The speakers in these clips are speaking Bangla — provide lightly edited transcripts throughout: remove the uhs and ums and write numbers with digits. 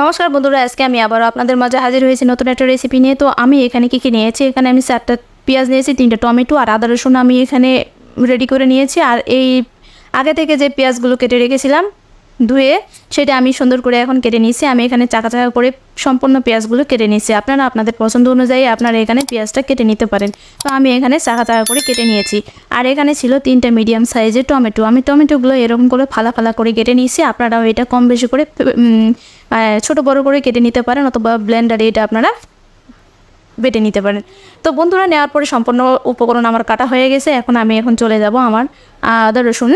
নমস্কার বন্ধুরা, আজকে আমি আবারও আপনাদের মাঝে হাজির হয়েছি নতুন একটা রেসিপি নিয়ে। তো আমি এখানে কী নিয়েছি, এখানে আমি 4টা পেঁয়াজ নিয়েছি, 3টে টমেটো আর আদা রসুন আমি এখানে রেডি করে নিয়েছি। আর এই আগে থেকে যে পেঁয়াজগুলো কেটে রেখেছিলাম ধুয়ে, সেটা আমি সুন্দর করে এখন কেটে নিয়েছি। আমি এখানে চাকা চাকা করে সম্পূর্ণ পেঁয়াজগুলো কেটে নিয়েছি। আপনারা আপনাদের পছন্দ অনুযায়ী আপনারা এখানে পেঁয়াজটা কেটে নিতে পারেন। তো আমি এখানে চাকা চাকা করে কেটে নিয়েছি। আর এখানে ছিল 3টে মিডিয়াম সাইজের টমেটো। আমি টমেটোগুলো এরকম করে ফালা ফালা করে কেটে নিয়েছি। আপনারাও এটা কম বেশি করে ছোট বড় করে কেটে নিতে পারেন, অথবা ব্লেন্ডারে এটা আপনারা বেটে নিতে পারেন। তো বন্ধুরা, নেওয়ার পরে সম্পূর্ণ উপকরণ আমার কাটা হয়ে গেছে। এখন চলে যাব আমার আদা রসুন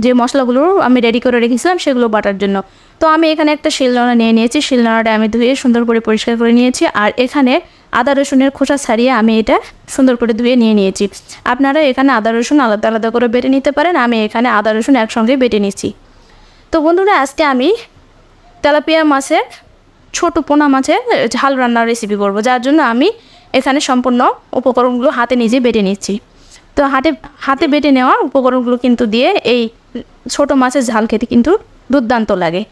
যে মশলাগুলো আমি রেডি করে রেখেছিলাম সেগুলো বাটার জন্য। তো আমি এখানে একটা শিলনোড়া নিয়ে নিয়েছি। শিলনোড়াটা আমি ধুয়ে সুন্দর করে পরিষ্কার করে নিয়েছি। আর এখানে আদা রসুনের খোসা ছাড়িয়ে আমি এটা সুন্দর করে ধুয়ে নিয়েছি। আপনারা এখানে আদা রসুন আলাদা আলাদা করে বেটে নিতে পারেন। আমি এখানে আদা রসুন একসঙ্গে বেটে নিচ্ছি। তো বন্ধুরা, আজকে আমি তেলাপিয়া মাছের ছোট পোনা মাছের ঝাল রান্নার রেসিপি করব, যার জন্য আমি এখানে সম্পূর্ণ উপকরণগুলো হাতে নিজে বেটে নিচ্ছি। তো হাতে বেটে নেওয়া উপকরণগুলো কিন্তু দিয়ে এই ছোট মাছের ঝাল খেতে কিন্তু দুর্দান্ত লাগে।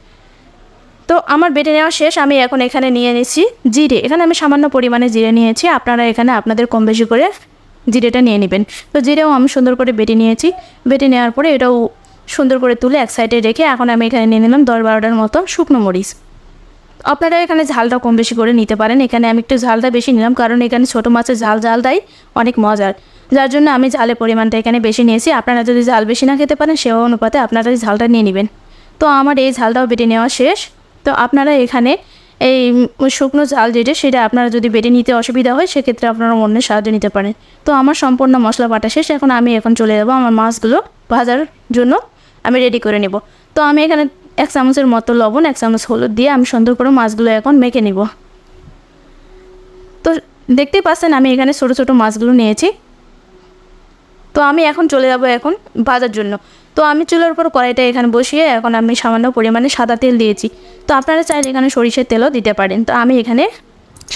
তো আমার বেটে নেওয়া শেষ। আমি এখন এখানে নিয়ে নিচ্ছি জিরে। এখানে আমি সামান্য পরিমাণে জিরে নিয়েছি। আপনারা এখানে আপনাদের কম বেশি করে জিরেটা নিয়ে নেবেন। তো জিরেও আমি সুন্দর করে বেটে নিয়েছি। বেটে নেওয়ার পরে এটাও সুন্দর করে তুলে এক সাইডে রেখে এখন আমি এখানে নিয়ে নিলাম 10-12টার মতো শুকনো মরিচ। আপনারা এখানে ঝালটা কম বেশি করে নিতে পারেন। এখানে আমি একটু ঝালটা বেশি নিলাম, কারণ এখানে ছোটো মাছের ঝালটাই অনেক মজার, যার জন্য আমি ঝালের পরিমাণটা এখানে বেশি নিয়েছি। আপনারা যদি ঝাল বেশি না খেতে পারেন, সেই অনুপাতে আপনারা এই ঝালটা নিয়ে নেবেন। তো আমার এই ঝালটাও বেটে নেওয়া শেষ। তো আপনারা এখানে এই শুকনো ঝাল যেটা, সেটা আপনারা যদি বেটে নিতে অসুবিধা হয়, সেক্ষেত্রে আপনারা অন্যের সাহায্য নিতে পারেন। তো আমার সম্পূর্ণ মশলা বাটা শেষ। এখন চলে যাবো আমার মাছগুলো ভাজার জন্য আমি রেডি করে নেব। তো আমি এখানে 1 চামচের মতো লবণ, 1 চামচ হলুদ দিয়ে আমি সুন্দর করে মাছগুলো এখন মেখে নিব। তো দেখতেই পাচ্ছেন আমি এখানে ছোটো ছোটো মাছগুলো নিয়েছি। তো আমি এখন চলে যাব ভাজার জন্য। তো আমি চুলার উপর কড়াইটা এখানে বসিয়ে এখন আমি সামান্য পরিমাণে সাদা তেল দিয়েছি। তো আপনারা চাইলে এখানে সরিষার তেলও দিতে পারেন। তো আমি এখানে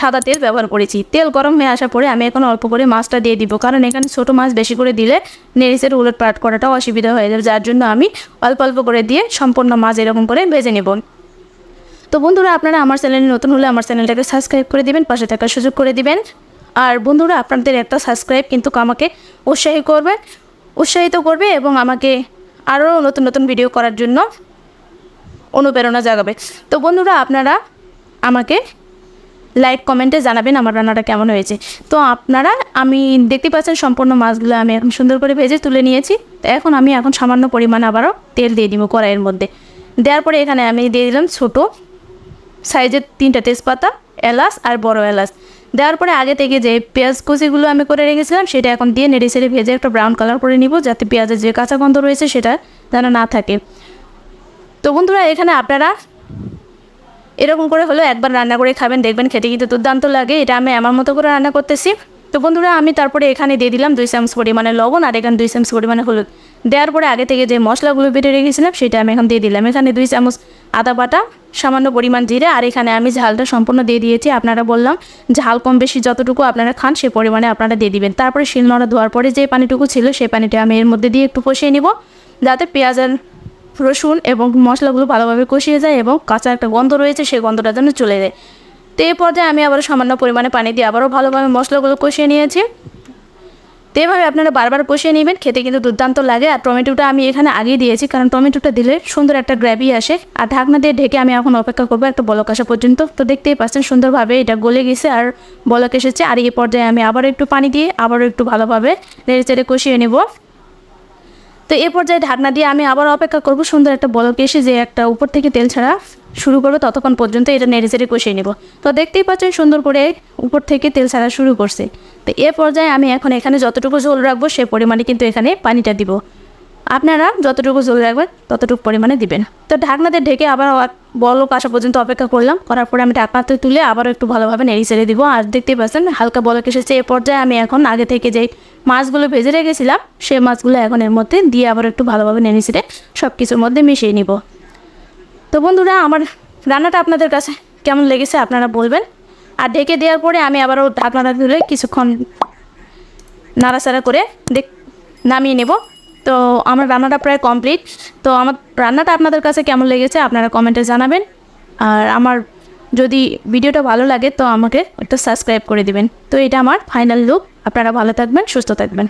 সাদা তেল ব্যবহার করেছি। তেল গরম হয়ে আসার পরে আমি এখন অল্প করে মাছটা দিয়ে দিব, কারণ এখানে ছোটো মাছ বেশি করে দিলে নেড়েচেড়ে উলট পালট করাটাও অসুবিধা হয়ে যাবে, যার জন্য আমি অল্প অল্প করে দিয়ে সম্পূর্ণ মাছ এরকম করে ভেজে নেব। তো বন্ধুরা, আপনারা আমার চ্যানেলে নতুন হলে আমার চ্যানেলটাকে সাবস্ক্রাইব করে দিবেন, পাশে থাকার সুযোগ করে দিবেন। আর বন্ধুরা, আপনাদের একটা সাবস্ক্রাইব কিন্তু আমাকে উৎসাহিত করবে এবং আমাকে আরও নতুন নতুন ভিডিও করার জন্য অনুপ্রেরণা জাগাবে। তো বন্ধুরা, আপনারা আমাকে লাইক কমেন্টে জানাবেন আমার রান্নাটা কেমন হয়েছে। তো আমি দেখতে পাচ্ছেন সম্পূর্ণ মাছগুলো আমি এখন সুন্দর করে ভেজে তুলে নিয়েছি। তো এখন সামান্য পরিমাণ আবারও তেল দিয়ে দিব কড়াইয়ের মধ্যে। দেওয়ার পরে এখানে আমি দিয়ে দিলাম ছোটো সাইজের 3টা তেজপাতা, এলাচ আর বড় এলাচ। দেওয়ার পরে আগে থেকে যে পেঁয়াজ কুচিগুলো আমি করে রেখেছিলাম, সেটা এখন দিয়ে নেড়ে ছেড়ে ভেজে একটা ব্রাউন কালার করে নিব, যাতে পেঁয়াজের যে কাঁচা গন্ধ রয়েছে সেটা যেন না থাকে। তো বন্ধুরা, এখানে আপনারা এরকম করে হলেও একবার রান্না করে খাবেন, দেখবেন খেতে কিন্তু দুর্দান্ত লাগে। এটা আমি আমার মতো করে রান্না করতেছি। তো বন্ধুরা, আমি তারপরে এখানে দিয়ে দিলাম 2 চামচ পরিমাণে লবণ আর এখানে 2 চামচ পরিমাণে হলুদ। দেওয়ার পরে আগে থেকে যে মশলাগুলো বেটে রেখেছিলাম সেটা আমি এখন দিয়ে দিলাম। এখানে 2 চামচ আদা বাটা, সামান্য পরিমাণ জিরে, আর এখানে আমি ঝালটা সম্পূর্ণ দিয়ে দিয়েছি। আপনারা বললাম ঝাল কম বেশি যতটুকু আপনারা খান সে পরিমাণে আপনারা দিয়ে দিবেন। তারপরে শিলনোড়া ধোয়ার পরে যে পানিটুকু ছিল সেই পানিটা আমি এর মধ্যে দিয়ে একটু কষিয়ে নিব, যাতে পেঁয়াজের রসুন এবং মশলাগুলো ভালোভাবে কষিয়ে যায় এবং কাঁচা একটা গন্ধ রয়েছে সেই গন্ধটা যেন চলে যায়। তো এই পর্যায়ে আমি আবারও সামান্য পরিমাণে পানি দিয়ে আবারও ভালোভাবে মশলাগুলো কষিয়ে নিয়েছি। তো এভাবে আপনারা বারবার কষিয়ে নেবেন, খেতে কিন্তু দুর্দান্ত লাগে। আর টমেটোটা আমি এখানে আগেই দিয়েছি, কারণ টমেটোটা দিলে সুন্দর একটা গ্রেভি আসে। আর ঢাকনা দিয়ে ঢেকে আমি এখন অপেক্ষা করবো একটা বলক আসা পর্যন্ত। তো দেখতেই পাচ্ছেন সুন্দরভাবে এটা গলে গেছে আর বলক এসেছে। আর এই পর্যায়ে আমি আবারও একটু পানি দিয়ে আবারও একটু ভালোভাবে নেড়ে চেড়ে কষিয়ে নেব। তো এই পর্যায়ে ঢাকনা দিয়ে আমি আবার অপেক্ষা করব সুন্দর একটা বলক এসে যে একটা উপর থেকে তেল ছাড়া শুরু করবে, ততক্ষণ পর্যন্ত এটা নেড়ে চেড়ে কষিয়ে নেব। তো দেখতেই পাচ্ছেন সুন্দর করে উপর থেকে তেল ছাড়া শুরু করছে। তো এ পর্যায়ে আমি এখন এখানে যতটুকু ঝোল রাখবো সে পরিমাণে কিন্তু এখানে পানিটা দিব। আপনারা যতটুকু ঝোল রাখবেন ততটুকু পরিমাণে দিবেন। তো ঢাকনাতে ঢেকে আবার বলক আসা পর্যন্ত অপেক্ষা করলাম। করার পরে আমি ঢাকনাতে তুলে আবারও একটু ভালোভাবে নেড়ে চেড়ে দিব। আর দেখতেই পাচ্ছেন হালকা বলক এসেছে। এ পর্যায়ে আমি এখন আগে থেকে যেই মাছগুলো ভেজে রেখেছিলাম সেই মাছগুলো এখন এর মধ্যে দিয়ে আবার একটু ভালোভাবে নেড়ে চেড়ে সব কিছুর মধ্যে মিশিয়ে নিব। তো বন্ধুরা, আমার রান্নাটা আপনাদের কাছে কেমন লেগেছে আপনারা বলবেন। আর ঢেকে দেওয়ার পরে আমি আবারও ঢাকনাটা তুলে কিছুক্ষণ নাড়াচাড়া করে নামিয়ে নেব। তো আমার রান্নাটা প্রায় কমপ্লিট। তো আমার রান্নাটা আপনাদের কাছে কেমন লেগেছে আপনারা কমেন্টে জানাবেন। আর আমার যদি ভিডিওটা ভালো লাগে তো আমাকে একটা সাবস্ক্রাইব করে দিবেন। তো এটা আমার ফাইনাল লুক। আপনারা ভালো থাকবেন, সুস্থ থাকবেন।